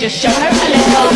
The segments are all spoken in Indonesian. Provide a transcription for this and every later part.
Just show her a little.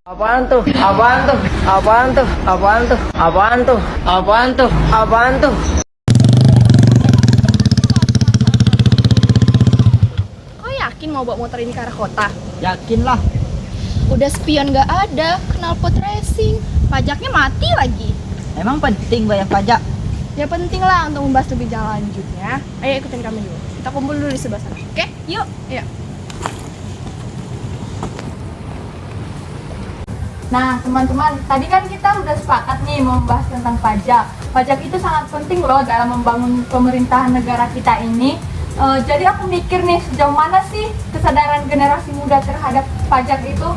Apaan tuh? Apaan tuh? Apaan tuh? Apaan tuh? Apaan tuh? Apaan tuh? Apaan tuh? Kau yakin mau bawa motor ini ke arah kota? Yakin lah. Udah spion gak ada, knalpot racing, pajaknya mati lagi. Emang penting bayar pajak? Ya penting lah untuk membahas lebih lanjutnya. Ayo ikutin kami dulu. Kita kumpul dulu di sebelah sana. Oke? Yuk. Yuk. Nah, teman-teman, tadi kan kita udah sepakat nih membahas tentang pajak. Pajak itu sangat penting loh dalam membangun pemerintahan negara kita ini. Jadi aku mikir nih, sejauh mana sih kesadaran generasi muda terhadap pajak itu?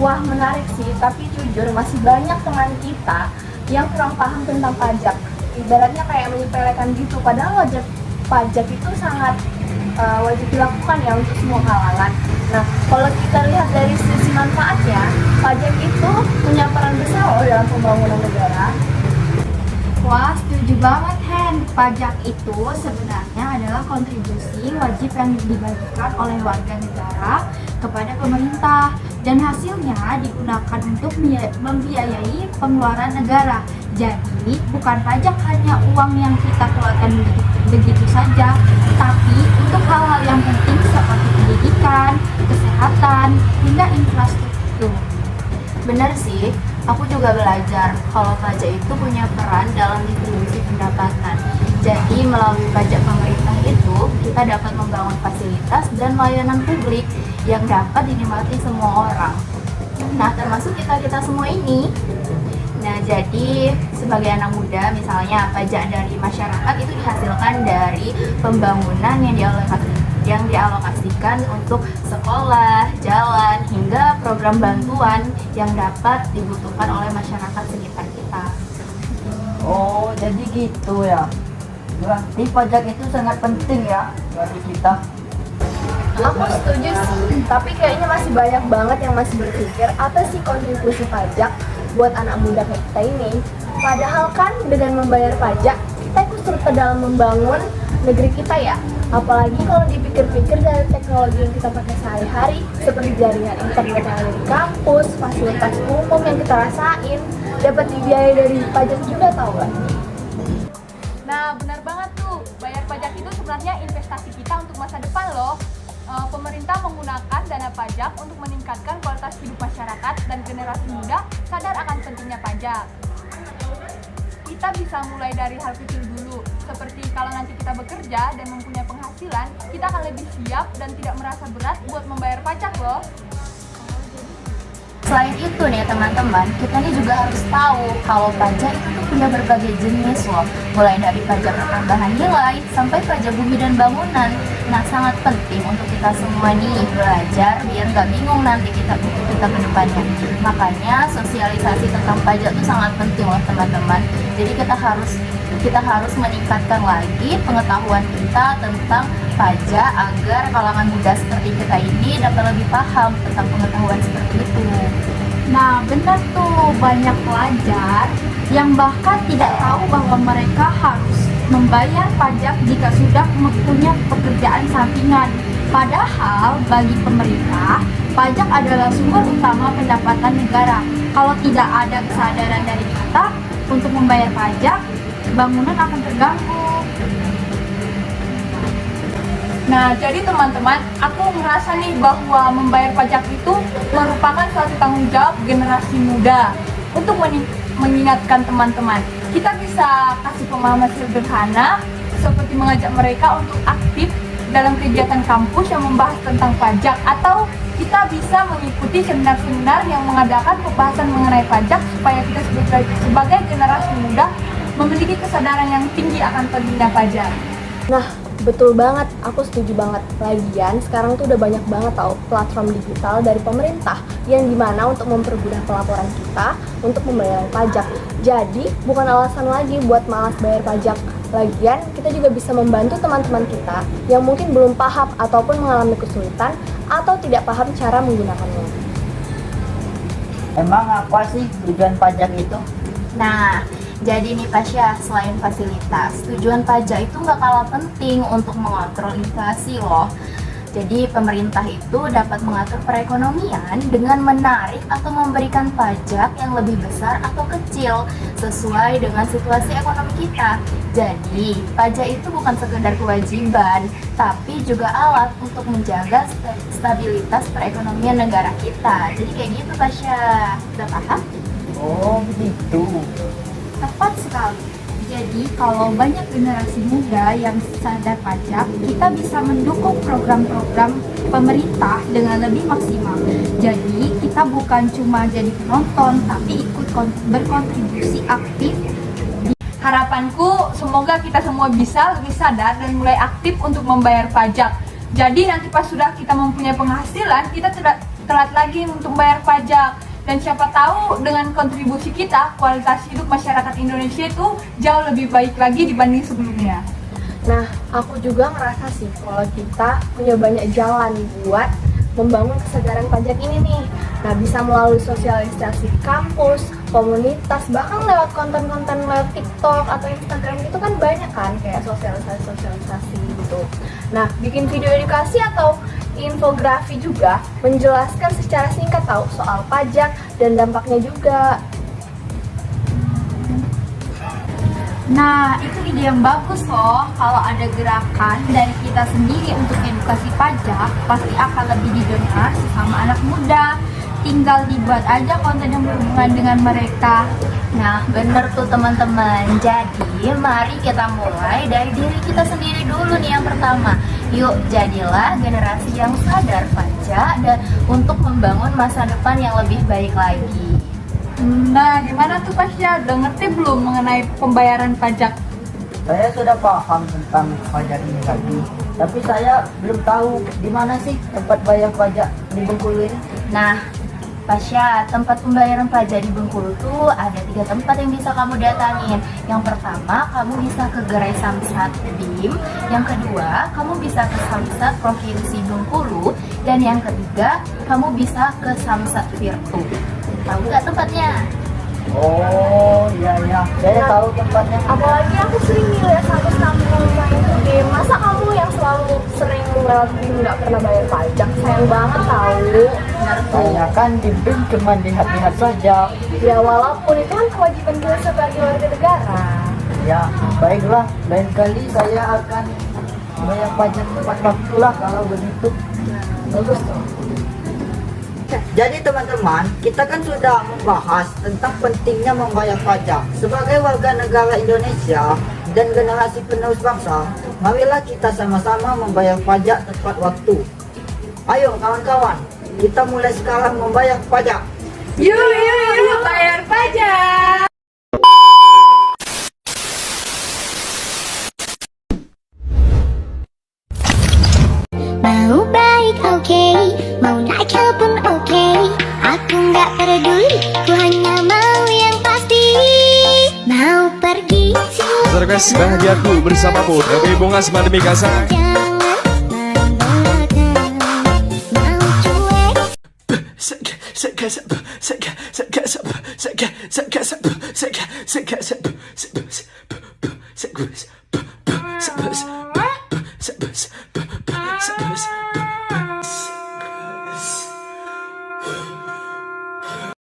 Wah, menarik sih, tapi jujur masih banyak teman kita yang kurang paham tentang pajak. Ibaratnya kayak menyepelekan gitu, padahal pajak itu sangat wajib dilakukan ya untuk semua kalangan. Nah, kalau kita lihat dari sisi manfaatnya, pajak itu punya peran besar loh dalam pembangunan negara. Wah, setuju banget, Hen. Pajak itu sebenarnya adalah kontribusi wajib yang dibagikan oleh warga negara kepada pemerintah, dan hasilnya digunakan untuk membiayai pengeluaran negara. Jadi, bukan pajak hanya uang yang kita keluarkan begitu saja, tapi untuk hal-hal yang penting seperti pendidikan, kesehatan, hingga infrastruktur. Benar sih, aku juga belajar kalau pajak itu punya peran dalam distribusi pendapatan. Jadi melalui pajak pemerintah itu, kita dapat membangun fasilitas dan layanan publik yang dapat dinikmati semua orang. Nah, termasuk kita semua ini. Nah, jadi sebagai anak muda, misalnya pajak dari masyarakat itu dihasilkan dari pembangunan yang dialokasikan untuk sekolah, jalan, hingga program bantuan yang dapat dibutuhkan oleh masyarakat sekitar kita. Oh, jadi gitu ya. Berarti pajak itu sangat penting ya bagi kita. Aku setuju sih, tapi kayaknya masih banyak banget yang masih berpikir apa sih kontribusi pajak buat anak muda kayak kita ini. Padahal kan dengan membayar pajak, kita ikut serta dalam membangun negeri kita ya. Apalagi kalau dipikir-pikir dari teknologi yang kita pakai sehari-hari, seperti jaringan internet yang ada di kampus, fasilitas umum yang kita rasain, dapat dibiayai dari pajak juga, tau gak? Nah, benar banget tuh, bayar pajak itu sebenarnya investasi kita untuk masa depan loh. Pemerintah menggunakan dana pajak untuk meningkatkan kualitas hidup masyarakat, dan generasi muda sadar akan pentingnya pajak. Kita bisa mulai dari hal kecil dulu, seperti kalau nanti kita bekerja dan mempunyai penghasilan, kita akan lebih siap dan tidak merasa berat buat membayar pajak loh. Selain itu nih teman-teman, kita nih juga harus tahu kalau pajak itu tuh punya berbagai jenis loh. Mulai dari pajak pertambahan nilai sampai pajak bumi dan bangunan. Nah, sangat penting untuk kita semua nih belajar biar nggak bingung nanti kita ke depannya. Makanya sosialisasi tentang pajak itu sangat penting loh teman-teman. Jadi kita harus meningkatkan lagi pengetahuan kita tentang pajak agar kalangan muda seperti kita ini dapat lebih paham tentang pengetahuan seperti itu. Nah, benar tuh, banyak pelajar yang bahkan tidak tahu bahwa mereka harus membayar pajak jika sudah mempunyai pekerjaan sampingan. Padahal bagi pemerintah, pajak adalah sumber utama pendapatan negara. Kalau tidak ada kesadaran dari kita untuk membayar pajak, bangunan akan terganggu. Nah, jadi teman-teman, aku ngerasa nih bahwa membayar pajak itu merupakan suatu tanggung jawab generasi muda. Untuk mengingatkan teman-teman, kita bisa kasih pemahaman sederhana seperti mengajak mereka untuk aktif dalam kegiatan kampus yang membahas tentang pajak, atau kita bisa mengikuti seminar-seminar yang mengadakan pembahasan mengenai pajak supaya kita sebagai generasi muda memiliki kesadaran yang tinggi akan pentingnya pajak. Nah, betul banget, aku setuju banget. Lagian sekarang tuh udah banyak banget tau platform digital dari pemerintah yang dimana untuk mempermudah pelaporan kita untuk membayar pajak. Jadi bukan alasan lagi buat malas bayar pajak. Lagian kita juga bisa membantu teman-teman kita yang mungkin belum paham ataupun mengalami kesulitan atau tidak paham cara menggunakannya. Emang apa sih tujuan pajak itu? Nah, jadi nih Pasya, selain fasilitas, tujuan pajak itu nggak kalah penting untuk mengontrol inflasi loh. Jadi pemerintah itu dapat mengatur perekonomian dengan menarik atau memberikan pajak yang lebih besar atau kecil sesuai dengan situasi ekonomi kita. Jadi pajak itu bukan sekedar kewajiban, tapi juga alat untuk menjaga stabilitas perekonomian negara kita. Jadi kayak gitu Pasya, udah paham? Oh begitu. Tepat sekali. Jadi kalau banyak generasi muda yang sadar pajak, kita bisa mendukung program-program pemerintah dengan lebih maksimal. Jadi kita bukan cuma jadi penonton, tapi ikut berkontribusi aktif. Harapanku semoga kita semua bisa lebih sadar dan mulai aktif untuk membayar pajak. Jadi nanti pas sudah kita mempunyai penghasilan, kita tidak telat lagi untuk membayar pajak. Dan siapa tahu dengan kontribusi kita, kualitas hidup masyarakat Indonesia itu jauh lebih baik lagi dibanding sebelumnya. Nah, aku juga ngerasa sih kalau kita punya banyak jalan buat membangun kesadaran pajak ini nih. Nah, bisa melalui sosialisasi kampus, komunitas, bahkan lewat konten-konten lewat TikTok atau Instagram gitu kan banyak kan kayak sosialisasi gitu. Nah, bikin video edukasi atau infografi juga menjelaskan secara singkat tahu soal pajak dan dampaknya juga. Nah, itu ide yang bagus loh. Kalau ada gerakan dari kita sendiri untuk edukasi pajak, pasti akan lebih didengar sama anak muda. Tinggal dibuat aja konten yang berhubungan dengan mereka. Nah, bener tuh teman-teman. Jadi, mari kita mulai dari diri kita sendiri dulu nih yang pertama. Yuk, jadilah generasi yang sadar pajak dan untuk membangun masa depan yang lebih baik lagi. Nah, gimana tuh Pasya? Udah ngerti belum mengenai pembayaran pajak? Saya sudah paham tentang pajak ini tadi, tapi saya belum tahu di mana sih tempat bayar pajak di Bengkulu ini. Nah, Pasya, tempat pembayaran pajak di Bengkulu tuh ada 3 tempat yang bisa kamu datangin. Yang pertama, kamu bisa ke Gerai Samsat BIM. Yang kedua, kamu bisa ke Samsat Provinsi Bengkulu. Dan yang ketiga, kamu bisa ke Samsat Virtu. Tahu nggak tempatnya? Oh iya iya, saya tahu tempatnya. Apalagi aku sering nih lihat status kamu main game. Masa kamu yang selalu sering lewat BIM nggak pernah bayar pajak? Sayang banget tahu. Saya kan di BIM cuma lihat-lihat saja. Ya walaupun itu kan kewajiban kita sebagai warga negara. Ya baiklah, lain kali saya akan bayar pajak tepat waktu lah kalau begitu. Bagus tuh. Jadi teman-teman, kita kan sudah membahas tentang pentingnya membayar pajak. Sebagai warga negara Indonesia dan generasi penerus bangsa, marilah kita sama-sama membayar pajak tepat waktu. Ayo kawan-kawan, kita mulai sekarang membayar pajak. Yuk, bayar pajak! Mau baik oke, mau nakal pun oke. Aku nggak peduli, ku hanya mau yang pasti. Mau pergi Request bahagiaku bersamamu Demi bunga semandemi kasar. jangan main belakang. Mau cuek Sek